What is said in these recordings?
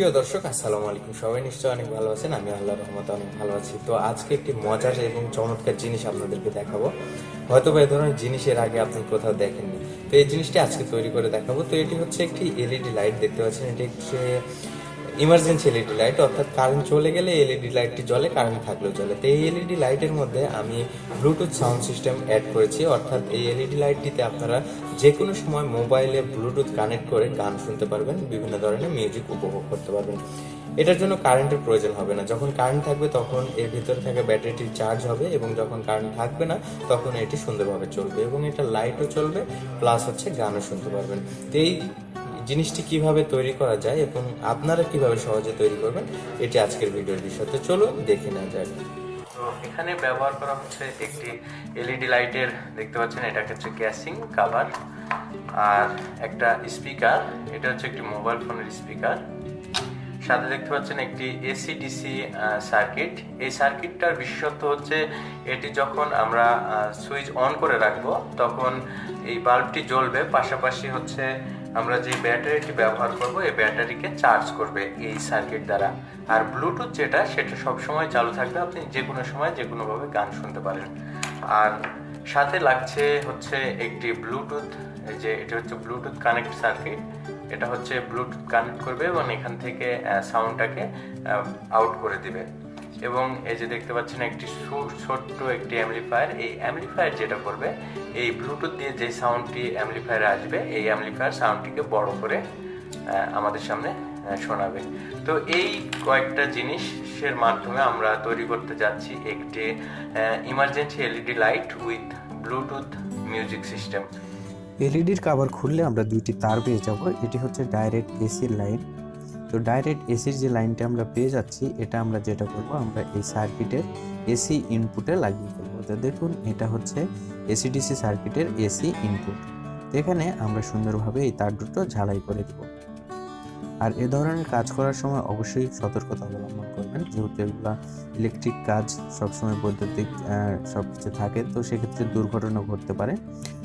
প্রিয় দর্শক, আসসালামু আলাইকুম। সবাই নিশ্চয়ই অনেক ভালো আছেন। আমি আল্লাহর রহমতে অনেক ভালো আছি। তো আজকে একটি মজার এবং চমৎকার জিনিস আপনাদেরকে দেখাবো। হয়তো বা এই ধরনের জিনিস এর আগে আপনি কোথাও দেখেননি। তো এই জিনিসটি আজকে তৈরি করে দেখাবো। তো এটি হচ্ছে একটি এলইডি লাইট, দেখতে পাচ্ছেন। এটি হচ্ছে ইমার্জেন্সি এলইডি লাইট, অর্থাৎ কারেন্ট চলে গেলে এলইডি লাইটটি জ্বলে, কারেন্ট থাকলেও জ্বলে। তো এই এলইডি লাইটের মধ্যে আমি ব্লুটুথ সাউন্ড সিস্টেম অ্যাড করেছি, অর্থাৎ এই এলইডি লাইটটিতে আপনারা যে কোনো সময় মোবাইলে ব্লুটুথ কানেক্ট করে গান শুনতে পারবেন, বিভিন্ন ধরনের মিউজিক উপভোগ করতে পারবেন। এটার জন্য কারেন্টের প্রয়োজন হবে না। যখন কারেন্ট থাকবে তখন এর ভিতরে থাকা ব্যাটারিটি চার্জ হবে, এবং যখন কারেন্ট থাকবে না তখন এটি সুন্দরভাবে চলবে, এবং এটা লাইটও চলবে, প্লাস হচ্ছে গানও শুনতে পারবেন। তো এই জিনিসটি কিভাবে তৈরি করা যায় এবং আপনারা কিভাবে সহজে তৈরি করবেন, এটি আজকের ভিডিওর বিষয়। তো চলুন দেখে নেওয়া যাক। তো এখানে ব্যবহার করা হচ্ছে একটি এলইডি লাইটের, দেখতে পাচ্ছেন, এটা হচ্ছে ক্যাসিং কাভার, আর একটা স্পিকার, এটা হচ্ছে একটি মোবাইল ফোনের স্পিকার। সাথে দেখতে পাচ্ছেন একটি এসি ডিসি সার্কিট। এই সার্কিটটার বিশেষত্ব হচ্ছে এটি যখন আমরা সুইচ অন করে রাখবো তখন এই বাল্বটি জ্বলবে, পাশাপাশি হচ্ছে আমরা যে ব্যাটারিটি ব্যবহার করব এই ব্যাটারিকে চার্জ করবে এই সার্কিট দ্বারা। আর ব্লুটুথ যেটা, সেটা সবসময় চালু থাকবে, আপনি যে কোনো সময় যে কোনোভাবে গান শুনতে পারেন। আর সাথে লাগছে হচ্ছে একটি ব্লুটুথ, যে এটা হচ্ছে ব্লুটুথ কানেক্ট সার্কিট। এটা হচ্ছে ব্লুটুথ কানেক্ট করবে এবং এখান থেকে সাউন্ডটাকে আউট করে দিবে। এবং এই যে দেখতে পাচ্ছেন একটি ছোট্ট একটি অ্যাম্পলিফায়ার। এই অ্যাম্পলিফায়ার যেটা করবে, এই ব্লুটুথ দিয়ে যে সাউন্ডটি অ্যাম্পলিফায়ারে আসবে, এই অ্যাম্পলিফায়ার সাউন্ডটিকে বড় করে আমাদের সামনে শোনাবে। তো এই কয়েকটা জিনিসের মাধ্যমে আমরা তৈরি করতে যাচ্ছি একটি emergency LED light with Bluetooth music system. এলইডির কভার খুললে আমরা দুইটি তার পেয়ে যাব। এটি হচ্ছে ডাইরেক্ট এসির লাইন। তো ডাইরেক্ট এসির যে লাইনটা আমরা পেয়ে যাচ্ছি, এটা আমরা যেটা করব, আমরা এই সার্কিটের এসি ইনপুটে লাগিয়ে ফেলবো। তো দেখুন, এটা হচ্ছে এসিডিসি সার্কিটের এসি ইনপুট। এখানে আমরা সুন্দরভাবে এই তার দুটো ঝালাই করে দেব। আর এ ধরনের কাজ করার সময় অবশ্যই সতর্কতা অবলম্বন করবেন, যেহেতু এগুলা ইলেকট্রিক কাজ, সবসময় বৈদ্যুতিক সব কিছু থাকে, তো সেক্ষেত্রে দুর্ঘটনা ঘটতে পারে।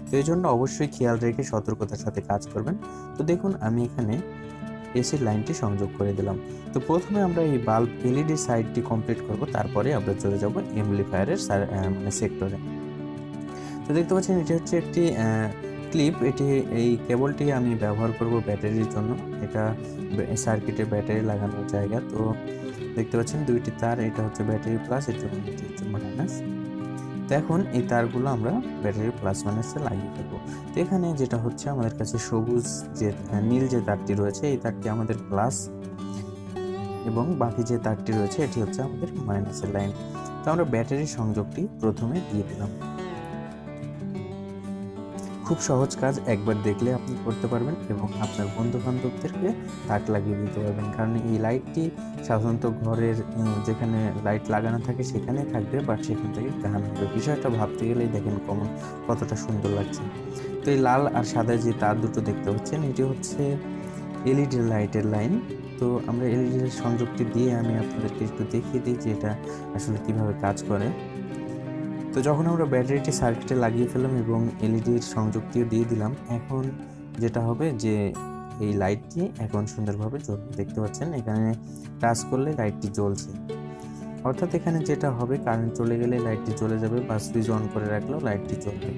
তো এই জন্য অবশ্যই খেয়াল রেখে সতর্কতার সাথে কাজ করবেন। তো দেখুন, আমি এখানে এসির লাইনটি সংযোগ করে দিলাম। তো প্রথমে আমরা এই বাল্ব এলইডি সাইডটি কমপ্লিট করব, তারপরে আমরা চলে যাব অ্যাম্পলিফায়ারের মানে সেক্টরে। তো দেখতে পাচ্ছেন, এটি হচ্ছে একটি ক্লিপ। এই কেবলটি আমি ব্যবহার করব ব্যাটারির জন্য। এটা সার্কিটের ব্যাটারি লাগানোর জায়গা। তো দেখতে পাচ্ছেন দুইটি তার, এটা হচ্ছে ব্যাটারি প্লাস, এটা হচ্ছে মাইনাস। তো এখন এই তারগুলো আমরা ব্যাটারি প্লাস মাইনাসে লাগিয়ে দেবো। তো এখানে যেটা হচ্ছে, আমাদের কাছে সবুজ যে নীল যে তারটি রয়েছে, এই তারটি আমাদের প্লাস, এবং বাকি যে তারটি রয়েছে এটি হচ্ছে আমাদের মাইনাসের লাইন। তো আমরা ব্যাটারির সংযোগটি প্রথমে দিয়ে দিলাম। খুব সহজ কাজ, একবার দেখলে আপনি করতে পারবেন এবং আপনার বন্ধু বান্ধবদেরকে তাক লাগিয়ে দিতে পারবেন। কারণ এই লাইটটি সাধারণত ঘরের যেখানে লাইট লাগানো থাকে সেখানে থাকবে, বাট সেখান থেকে গান হবে। বিষয়টা ভাবতে গেলেই দেখেন কতটা সুন্দর লাগছে। তো এই লাল আর সাদা যে তার দুটো দেখতে পাচ্ছেন, এটি হচ্ছে এলইডি লাইটের লাইন। তো আমরা এলইডি সংযোগটি দিয়ে আমি আপনাদেরকে একটু দেখিয়ে দিই যে এটা আসলে কিভাবে কাজ করে। তো যখন আমরা ব্যাটারিটি সার্কিটে লাগিয়ে ফেললাম এবং এলইডির সংযোগটিও দিয়ে দিলাম, এখন যেটা হবে যে এই লাইটটি এখন সুন্দরভাবে জ্বলবে। দেখতে পাচ্ছেন, এখানে টাচ করলে লাইটটি জ্বলছে। অর্থাৎ এখানে যেটা হবে, কারেন্ট চলে গেলে লাইটটি জ্বলে যাবে, বা সুইচ অন করে রাখলেও লাইটটি জ্বলবে।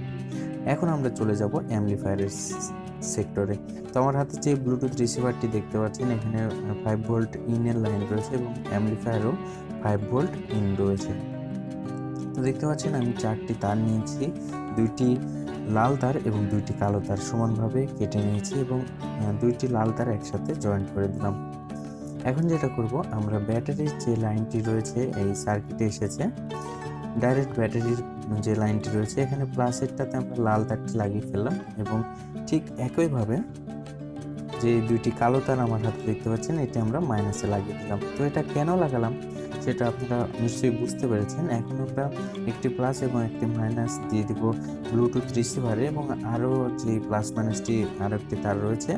এখন আমরা চলে যাব অ্যাম্পলিফায়ারের সেক্টরে। তো আমার হাতে যে ব্লুটুথ রিসিভারটি দেখতে পাচ্ছেন, এখানে 5 ভোল্ট ইনের লাইন রয়েছে এবং অ্যাম্পলিফায়ারও 5 ভোল্ট ইন রয়েছে। তো দেখতে পাচ্ছেন, আমি 4টি তার নিয়েছি, 2টি লাল তার এবং 2টি কালো তার সমানভাবে কেটে নিয়েছি, এবং 2টি লাল তার একসাথে জয়েন্ট করে দিলাম। এখন যেটা করব, আমরা ব্যাটারির যে লাইনটি রয়েছে এই সার্কিটে এসেছে, ডাইরেক্ট ব্যাটারির যে লাইনটি রয়েছে, এখানে প্লাসেরটাতে আমরা লাল তারটি লাগিয়ে ফেললাম, এবং ঠিক একইভাবে যে 2টি কালো তার আমার হাতে দেখতে পাচ্ছেন, এটি আমরা মাইনাসে লাগিয়ে দিলাম। তো এটা কেন লাগালাম সেটা আপনারা নিশ্চয়ই বুঝতে পেরেছেন। এখন আমরা একটি প্লাস এবং একটি মাইনাস দিয়ে দিব ব্লুটুথ রিসিভারে, এবং আরও যে প্লাস মাইনাসটি আরও একটি তার রয়েছে,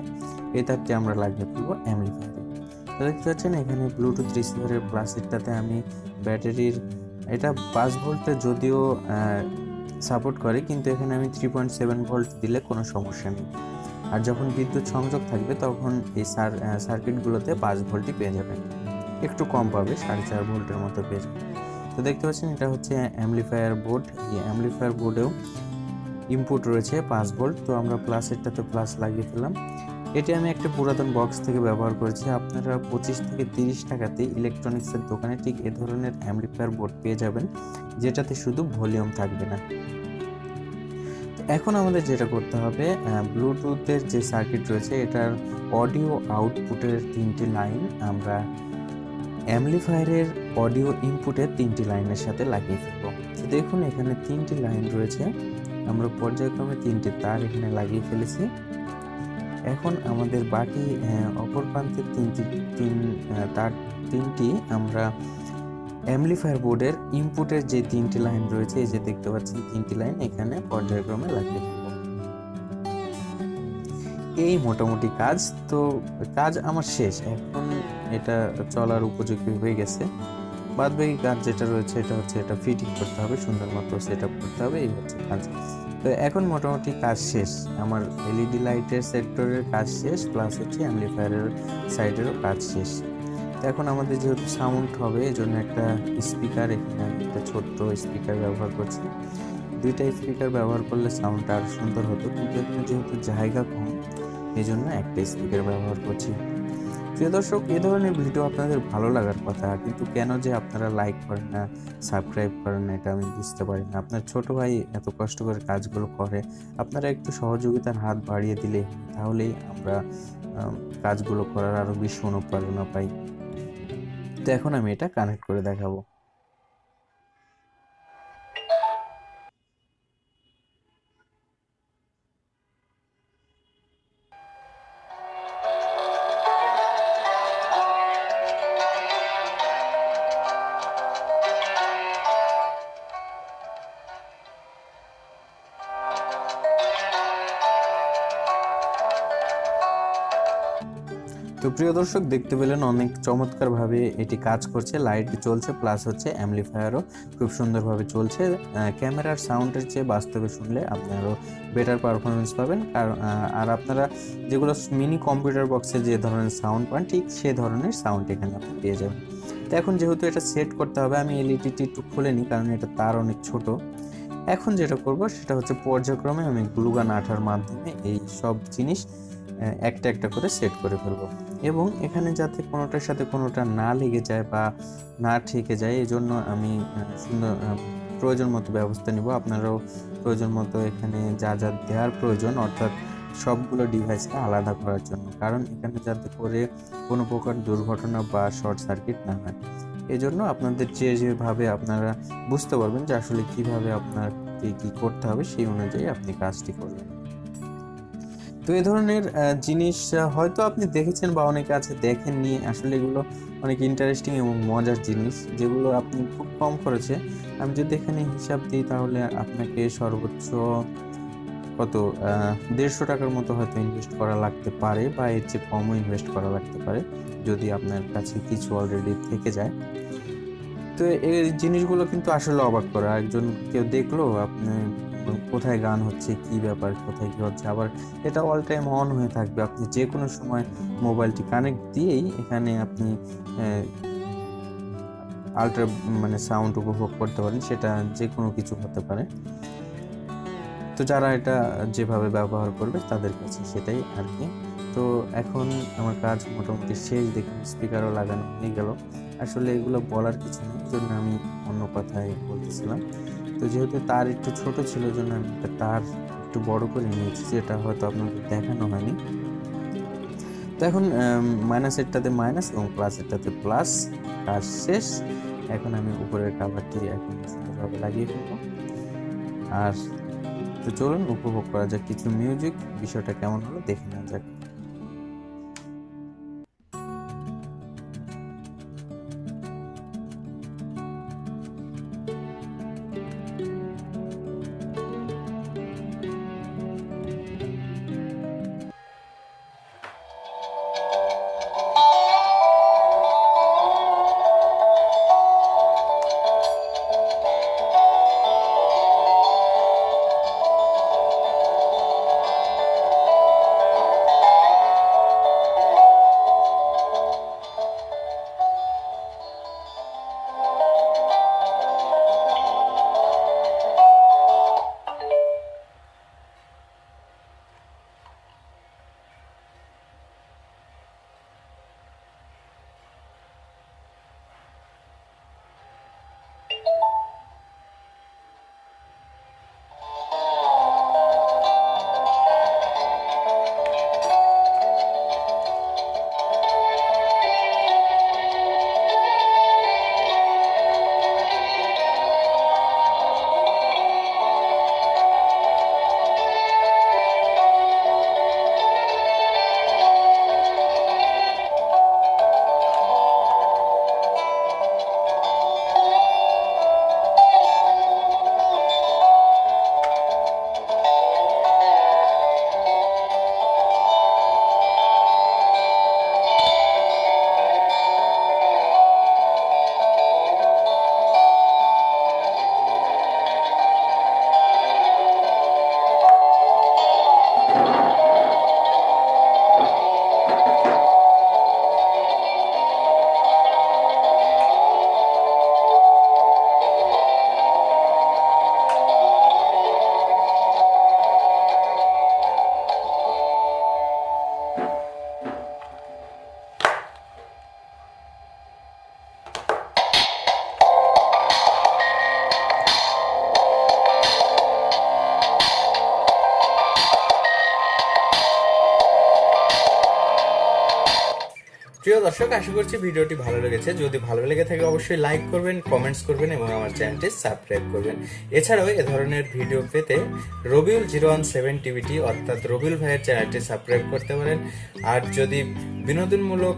এই তারটি আমরা লাগিয়ে ফেলবো অ্যাম্পলিফায়ারে। তো দেখতে পাচ্ছেন, এখানে ব্লুটুথ রিসিভারের প্লাসেরটাতে আমি ব্যাটারির, এটা 5 ভোল্টে যদিও সাপোর্ট করে, কিন্তু এখানে আমি 3.7 ভোল্ট দিলে কোনো সমস্যা নেই। আর যখন বিদ্যুৎ সংযোগ থাকবে তখন এই সার্কিটগুলোতে 5 ভোল্টই পেয়ে যাবেন, একটু কম পাবে, 4.5 ভোল্টের মতো পেয়ে যাবেন। তো দেখতে পাচ্ছেন এটা হচ্ছে অ্যাম্পলিফায়ার বোর্ড। এই অ্যাম্পলিফায়ার বোর্ডেও ইনপুট রয়েছে 5 ভোল্ট। তো আমরা প্লাসেরটাতে প্লাস লাগিয়ে ফেললাম। এটি আমি একটা পুরাতন বক্স থেকে ব্যবহার করেছি। আপনারা 25 থেকে 30 টাকাতে ইলেকট্রনিক্সের দোকানে ঠিক এ ধরনের অ্যাম্পলিফায়ার বোর্ড পেয়ে যাবেন, যেটাতে শুধু ভলিউম থাকবে না। এখন আমাদের যেটা করতে হবে, ব্লুটুথের যে সার্কিট রয়েছে এটার অডিও আউটপুটের 3টি লাইন আমরা অ্যাম্পলিফায়ারের অডিও ইনপুটের 3টি লাইনের সাথে লাগিয়ে ফেলবো। তো দেখুন এখানে 3টি লাইন রয়েছে, আমরা পর্যায়ক্রমে 3টি তার এখানে লাগিয়ে ফেলেছি। এখন আমাদের বাকি অপর প্রান্তের তার 3টি আমরা অ্যাম্পলিফায়ার বোর্ডের ইনপুটের যে 3টি লাইন রয়েছে, এই যে দেখতে পাচ্ছেন 3টি লাইন এখানে পর্যায়ক্রমে লাগিয়ে ফেলব। এই মোটামুটি কাজ। তো কাজ আমার শেষ, এখন এটা চলার উপযোগী হয়ে গেছে। বাদবাকি কাজ যেটা রয়েছে এটা হচ্ছে এটা ফিটিং করতে হবে, সুন্দর মতো সেট আপ করতে হবে, এই হচ্ছে কাজ। তো এখন মোটামুটি কাজ শেষ, আমার এলইডি লাইটের সেক্টরের কাজ শেষ, প্লাস হচ্ছে অ্যাম্পলিফায়ারের সাইডেরও কাজ শেষ। তো এখন আমাদের যেহেতু সাউন্ড হবে এই জন্য একটা স্পিকার, এখানে আমি একটা ছোট্ট স্পিকার ব্যবহার করছি। 2টা স্পিকার ব্যবহার করলে সাউন্ডটা আরও সুন্দর হতো, কিন্তু এখানে যেহেতু জায়গা কম এই জন্য একটা স্পিকার ব্যবহার করছি। প্রিয় দর্শক, এ ধরনের ভিডিও আপনাদের ভালো লাগার কথা, কিন্তু কেন যে আপনারা লাইক করেন না, সাবস্ক্রাইব করেন না, এটা আমি বুঝতে পারি না। আপনার ছোট ভাই এত কষ্ট করে কাজগুলো করে, আপনারা একটু সহযোগিতার হাত বাড়িয়ে দিলে তাহলেই আমরা কাজগুলো করার আরও বেশি অনুপ্রেরণা পাই। তো এখন আমি এটা কানেক্ট করে দেখাবো। তো প্রিয় দর্শক, দেখতে পেলেন অনেক চমৎকারভাবে এটি কাজ করছে, লাইট জ্বলছে, প্লাস হচ্ছে অ্যাম্পলিফায়ারও খুব সুন্দরভাবে চলছে। ক্যামেরার সাউন্ডের চেয়ে বাস্তবে শুনলে আপনারও বেটার পারফরমেন্স পাবেন। আর আপনারা যেগুলো মিনি কম্পিউটার বক্সে যে ধরনের সাউন্ড পান, ঠিক সে ধরনের সাউন্ড এখানে আপনি পেয়ে যাবেন। তো এখন যেহেতু এটা সেট করতে হবে, আমি এলইডিটি একটু খুলে নিই, কারণ এটা তার অনেক ছোট। এখন যেটা করব সেটা হচ্ছে পর্যায়ক্রমে আমি গ্লুগান আঠার মাধ্যমে এই সব জিনিস একটা একটা করে সেট করে ফেলবো, এবং এখানে যাতে কোনোটার সাথে কোনোটা না লেগে যায় বা না ঠেকে যায়, এই জন্য আমি সুন্দর প্রয়োজন মতো ব্যবস্থা নিব। আপনারাও প্রয়োজন মতো এখানে যা যা দেওয়ার প্রয়োজন, অর্থাৎ সবগুলো ডিভাইসকে আলাদা করার জন্য, কারণ এখানে যাতে করে কোনো প্রকার দুর্ঘটনা বা শর্ট সার্কিট না হয়। এই জন্য আপনাদের যেভাবে আপনারা বুঝতে পারবেন যে আসলে কিভাবে আপনাকে কি করতে হবে, সেই অনুযায়ী আপনি কাজটি করবেন। তো এই ধরনের জিনিস হয়তো আপনি দেখেছেন বা অনেকে আছে দেখেননি, আসলে এগুলো অনেক ইন্টারেস্টিং এবং মজার জিনিস, যেগুলো আপনি খুব কম খরচে, আমি যদি এখানে হিসাব দিই তাহলে আপনাকে সর্বোচ্চ কত 150 টাকার মতো হয়তো ইনভেস্ট করা লাগতে পারে, বা এর চেয়ে কমও ইনভেস্ট করা লাগতে পারে যদি আপনার কাছে কিছু অলরেডি থেকে যায়। তো এই জিনিসগুলো কিন্তু আসলে অবাক করা, একজন কেউ দেখলো আপনি কোথায় গান হচ্ছে, কি ব্যাপার, কোথায় কি হচ্ছে, আবার এটা অল টাইম অন হয়ে থাকবে, আপনি যে কোনো সময় মোবাইলটি কানেক্ট দিয়েই এখানে আপনি আল্ট্রা মানে সাউন্ড উপভোগ করতে পারেন, সেটা যে কোনো কিছু হতে পারে। তো যারা এটা যেভাবে ব্যবহার করবে তাদের কাছে সেটাই আর কি। তো এখন আমার কাজ মোটামুটি শেষ, দেখুন স্পিকারও লাগানো হয়ে গেল। আসলে এগুলো বলার কিছু নেই, জন্য আমি অন্য কথাই বলতেছিলাম। তো যেহেতু তার একটু ছোট ছিল, জন্য আমি একটা তার একটু বড় করে নিয়েছি, যেটা হয়তো আপনাদের দেখানো হয়নি। তো এখন মাইনাসেরটাতে মাইনাস এবং প্লাসেরটাতে প্লাস, কাজ শেষ। এখন আমি উপরের কাভারটি এখন সুন্দরভাবে লাগিয়ে ফেলবো। আর তো চলুন উপভোগ করা যাক কিছু মিউজিক, বিষয়টা কেমন হলো দেখে নেওয়া যাক। প্রিয় দর্শক, আশা করছি ভিডিওটি ভালো লেগেছে। যদি ভালো লেগে থাকে অবশ্যই লাইক করবেন, কমেন্টস করবেন এবং আমার চ্যানেলটি সাবস্ক্রাইব করবেন। এছাড়াও এ ধরনের ভিডিও পেতে রবিউল 017 টিভিটি অর্থাৎ রবিউল ভাইয়ের চ্যানেলটি সাবস্ক্রাইব করতে পারেন। আর যদি বিনোদনমূলক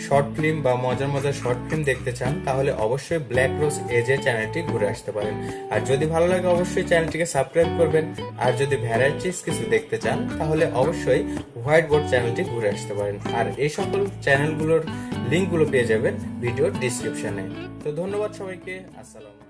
শর্ট ফিল্ম বা মজার মজার শর্ট ফিল্ম দেখতে চান তাহলে অবশ্যই ব্ল্যাক রোজ এজের চ্যানেলটি ঘুরে আসতে পারেন। আর যদি ভালো লাগে অবশ্যই চ্যানেলটিকে সাবস্ক্রাইব করবেন। আর যদি ভ্যারাইটিস কিছু দেখতে চান তাহলে অবশ্যই হোয়াইট বোর্ড চ্যানেলটি ঘুরে আসতে পারেন। আর এই সকল চ্যানেলগুলোর লিঙ্কগুলো পেয়ে যাবেন ভিডিওর ডিসক্রিপশনে। তো ধন্যবাদ সবাইকে, আসসালাম।